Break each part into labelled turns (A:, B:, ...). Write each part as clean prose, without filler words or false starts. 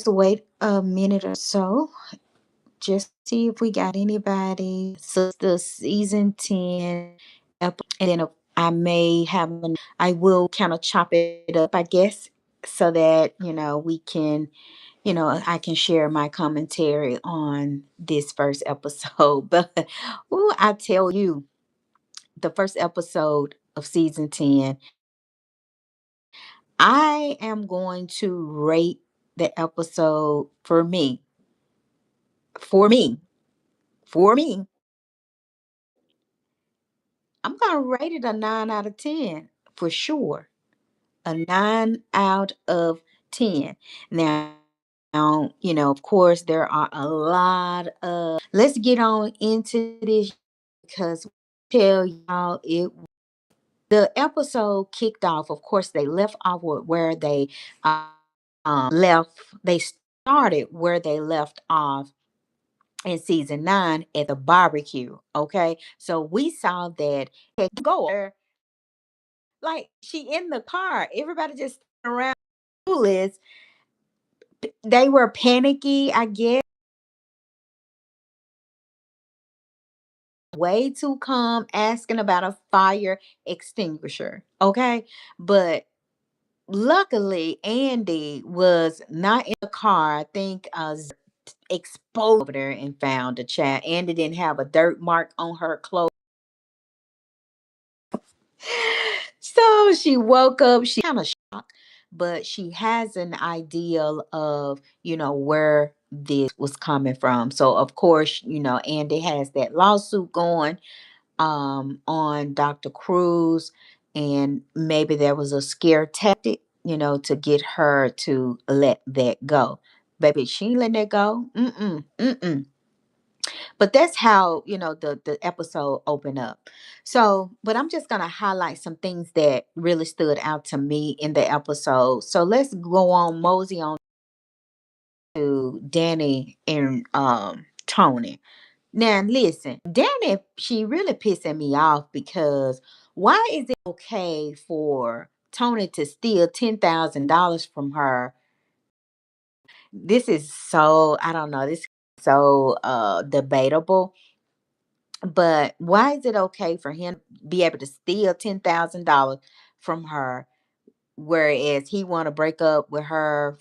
A: wait a minute or so. Just see if we got anybody. So the season 10 and then I may have I will kind of chop it up, I guess, so that we can, I can share my commentary on this first episode. But ooh, I tell you, the first episode of season 10, I am going to rate the episode for me, for me. I'm gonna rate it a 9 out of 10 for sure. A 9 out of 10. Now, of course, there are a lot of. Let's get on into this because tell y'all the episode kicked off. Of course, they left off with where they left. They started where they left off in season 9 at the barbecue. Okay, so we saw that go like she in the car. Everybody just around is they were panicky, I guess, way too calm, asking about a fire extinguisher. Okay. But luckily Andy was not in the car. I think exposed over there and found the child. Andy didn't have a dirt mark on her clothes. So she woke up, she kind of shocked, but she has an idea of, where this was coming from. So of course, Andy has that lawsuit going on Dr. Cruz, and maybe there was a scare tactic, to get her to let that go. Baby, she ain't letting that go. Mm-mm, mm-mm. But that's how the episode opened up. So but I'm just gonna highlight some things that really stood out to me in the episode. So let's go on, mosey on to Danny and Tony. Now listen, Danny, she really pissing me off because why is it okay for Tony to steal $10,000 from her? This is so, I don't know, this is so debatable. But why is it okay for him to be able to steal $10,000 from her, whereas he want to break up with her,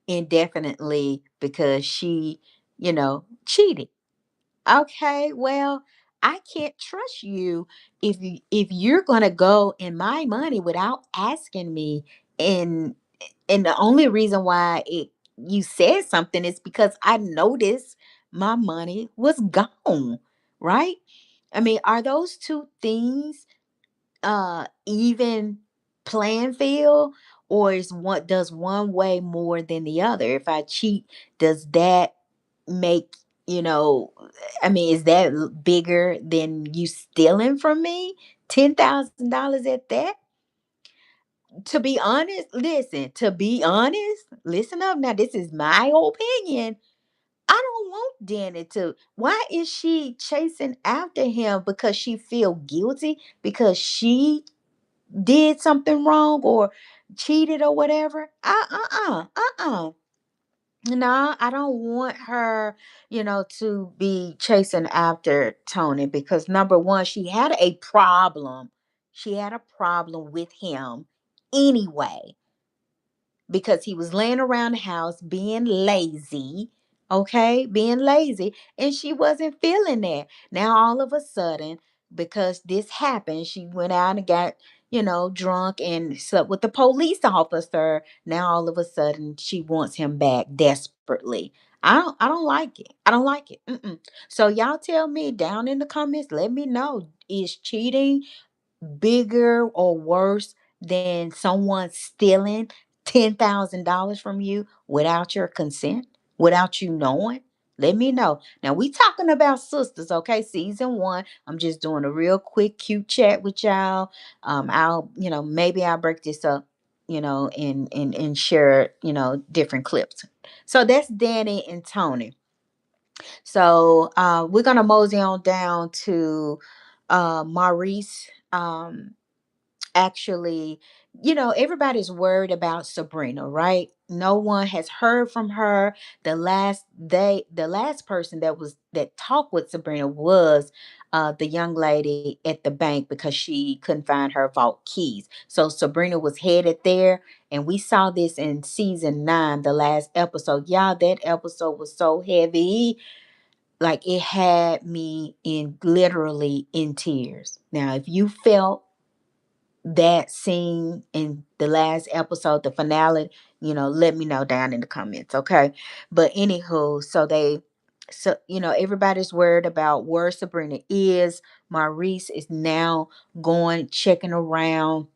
A: indefinitely because she, cheated? Okay, well, I can't trust you if you're gonna go in my money without asking me, and the only reason why you said something is because I noticed my money was gone, right? I mean, are those two things even playing field, or is one does one weigh more than the other? If I cheat, does that make, you know I mean, is that bigger than you stealing from me $10,000 at that? To be honest, listen, to be honest, listen up now, this is my opinion. I don't want Danny to. Why is she chasing after him? Because she feel guilty because she did something wrong or cheated or whatever. No, I don't want her, to be chasing after Tony because number one, she had a problem. She had a problem with him anyway because he was laying around the house being lazy, okay, being lazy, and she wasn't feeling that. Now, all of a sudden, because this happened, she went out and got, drunk and slept with the police officer. Now, all of a sudden, she wants him back desperately. I don't like it. I don't like it. Mm-mm. So y'all tell me down in the comments. Let me know, is cheating bigger or worse than someone stealing $10,000 from you without your consent, without you knowing? Let me know. Now we talking about Sistas, okay? Season 1. I'm just doing a real quick cute chat with y'all. I'll, maybe I'll break this up, and share, different clips. So that's Danny and Tony. So we're gonna mosey on down to Maurice. actually, everybody's worried about Sabrina, right? No one has heard from her. The last person that talked with Sabrina was the young lady at the bank because she couldn't find her vault keys. So Sabrina was headed there, and we saw this in season 9, the last episode. Y'all, that episode was so heavy. Like, it had me in literally in tears. Now, if you felt that scene in the last episode, the finale, let me know down in the comments, okay? But anywho, everybody's worried about where Sabrina is. Maurice is now going, checking around.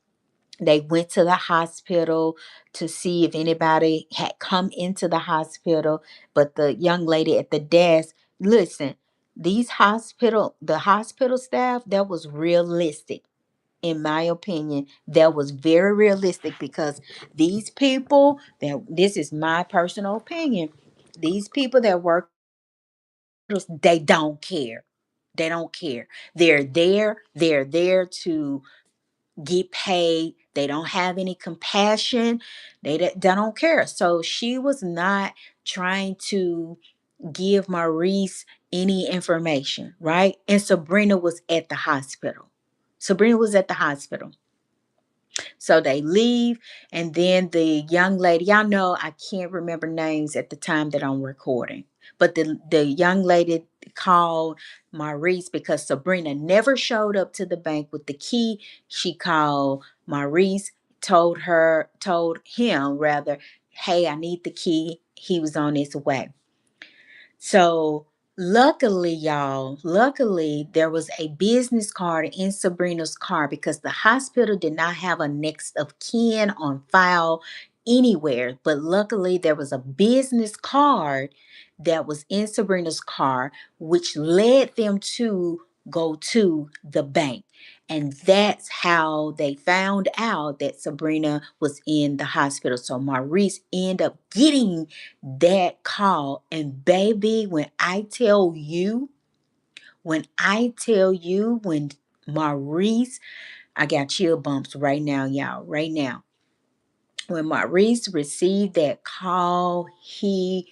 A: They went to the hospital to see if anybody had come into the hospital, but the young lady at the desk, listen, the hospital staff, that was realistic. In my opinion, that was very realistic, because these people that this is my personal opinion, these people that work, they don't care. They don't care. They're there to get paid. They don't have any compassion. They don't care. So she was not trying to give Maurice any information, right? And Sabrina was at the hospital. Sabrina was at the hospital. So they leave, and then the young lady, y'all know I can't remember names at the time that I'm recording, but the young lady called Maurice because Sabrina never showed up to the bank with the key. She called Maurice, told him rather, hey, I need the key. He was on his way. So luckily, y'all, luckily there was a business card in Sabrina's car, because the hospital did not have a next of kin on file anywhere. But luckily there was a business card that was in Sabrina's car, which led them to go to the bank. And that's how they found out that Sabrina was in the hospital. So Maurice ended up getting that call. And baby, when Maurice, I got chill bumps right now, y'all, right now. When Maurice received that call, he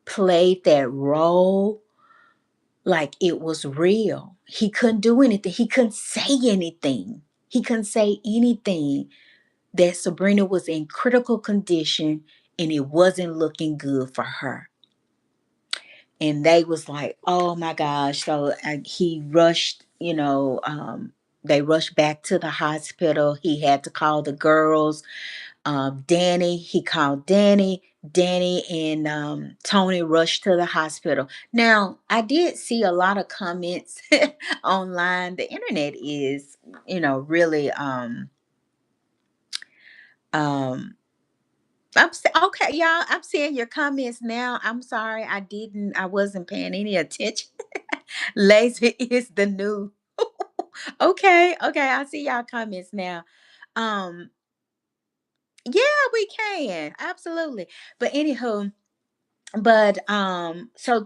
A: played that role like it was real. He couldn't do anything. He couldn't say anything. He couldn't say anything. That Sabrina was in critical condition and it wasn't looking good for her. And they was like, oh my gosh. So he rushed, they rushed back to the hospital. He had to call the girls. He called Danny and Tony rushed to the hospital. Now, I did see a lot of comments online. The internet is, really um okay, y'all. I'm seeing your comments now. I'm sorry, I wasn't paying any attention. Lazy is the new. Okay, I see y'all comments now. Um, yeah, we can absolutely. But anywho, so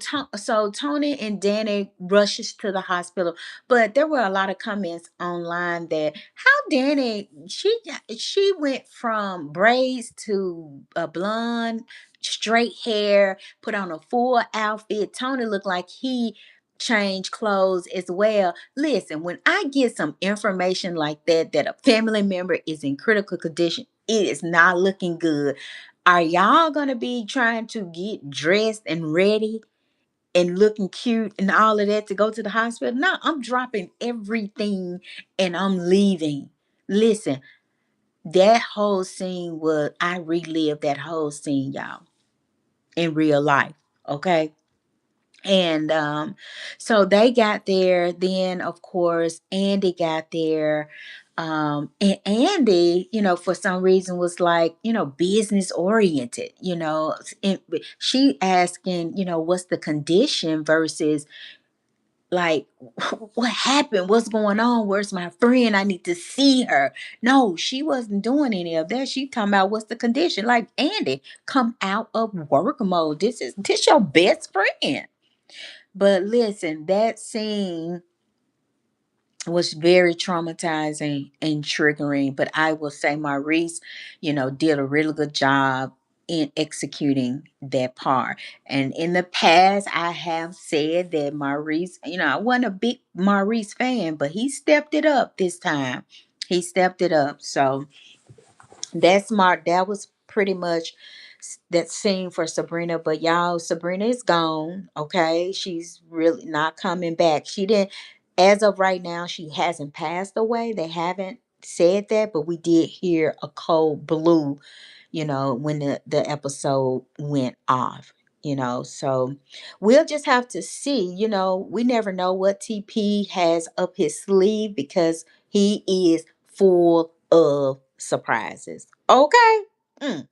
A: Tony and Danny rushes to the hospital, but there were a lot of comments online that how Danny, she went from braids to a blonde, straight hair, put on a full outfit. Tony looked like he changed clothes as well. Listen, when I get some information like that a family member is in critical condition, it is not looking good. Are y'all gonna be trying to get dressed and ready and looking cute and all of that to go to the hospital? No, I'm dropping everything and I'm leaving. Listen, that whole scene I relived that whole scene, y'all, in real life. Okay. And so they got there. Then, of course, Andy got there. And Andy, for some reason was like, business oriented, and she asking, what's the condition versus like, what happened? What's going on? Where's my friend? I need to see her. No, she wasn't doing any of that. She talking about what's the condition. Like, Andy, come out of work mode. This your best friend. But listen, that scene, was very traumatizing and triggering. But I will say Maurice, did a really good job in executing that part. And in the past, I have said that Maurice, I wasn't a big Maurice fan, but he stepped it up this time. He stepped it up. So that's smart. That was pretty much that scene for Sabrina. But y'all, Sabrina is gone. Okay, she's really not coming back. She didn't, as of right now, she hasn't passed away. They haven't said that, but we did hear a cold blue, when the episode went off. So we'll just have to see. We never know what TP has up his sleeve because he is full of surprises. Okay. Mm.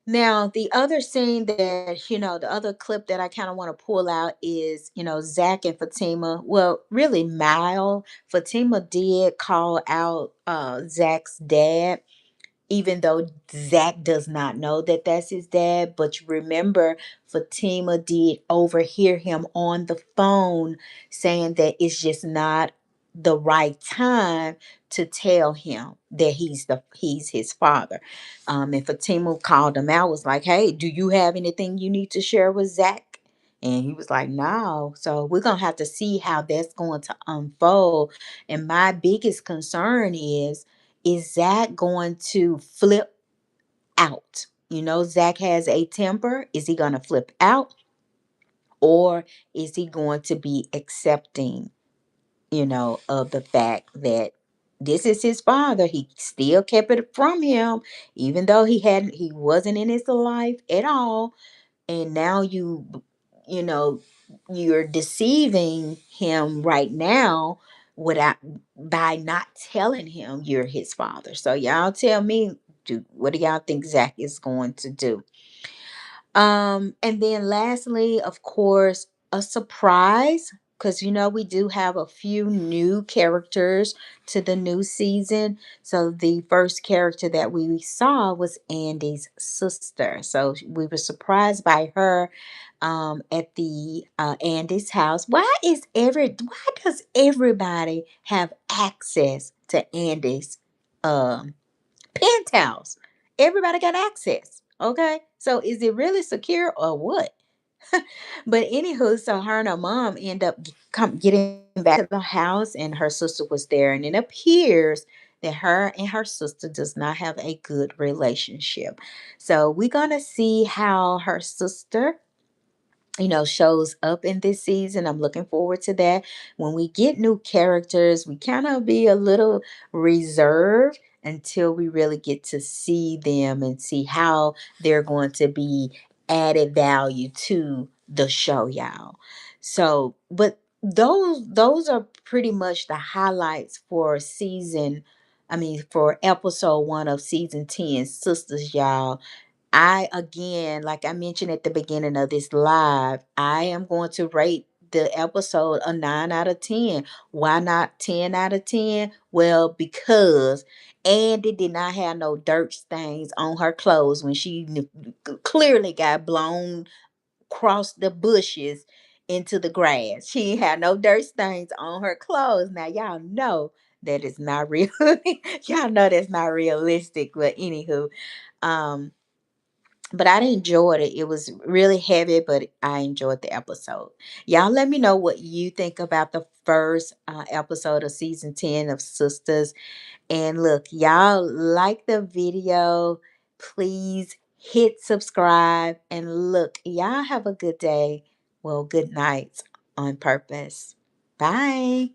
A: Now, the other scene that, the other clip that I kind of want to pull out is, Zach and Fatima. Well, really, Mal. Fatima did call out Zach's dad, even though Zach does not know that that's his dad. But you remember, Fatima did overhear him on the phone saying that it's just not the right time to tell him that he's his father. And Fatima called him out, was like, "Hey, do you have anything you need to share with Zach?" And he was like, "No." So we're gonna have to see how that's going to unfold. And my biggest concern is Zach going to flip out? Zach has a temper. Is he going to flip out, or is he going to be accepting, of the fact that this is his father? He still kept it from him, even though he wasn't in his life at all. And now you know, you're deceiving him right now without by not telling him you're his father. So y'all tell me, what do y'all think Zach is going to do? And then lastly, of course, a surprise, because we do have a few new characters to the new season. So the first character that we saw was Andy's sister. So we were surprised by her at the Andy's house. Why does everybody have access to Andy's um penthouse? Everybody got access. Okay. So is it really secure or what? But anywho, so her and her mom end up getting back to the house, and her sister was there. And it appears that her and her sister does not have a good relationship. So we're going to see how her sister shows up in this season. I'm looking forward to that. When we get new characters, we kind of be a little reserved until we really get to see them and see how they're going to be added value to the show, y'all. So, but those are pretty much the highlights for for episode 1 of season 10, Sisters, y'all. I, again, like I mentioned at the beginning of this live, I am going to rate the episode a 9 out of 10. Why not 10 out of 10? Well, because Andy did not have no dirt stains on her clothes when she clearly got blown across the bushes into the grass. She ain't had no dirt stains on her clothes. Now, y'all know that is not real. Y'all know that's not realistic. But anywho, um, but I enjoyed it. It was really heavy, but I enjoyed the episode. Y'all let me know what you think about the first episode of season 10 of Sisters. And look, y'all like the video. Please hit subscribe. And look, y'all have a good day. Well, good night on purpose. Bye.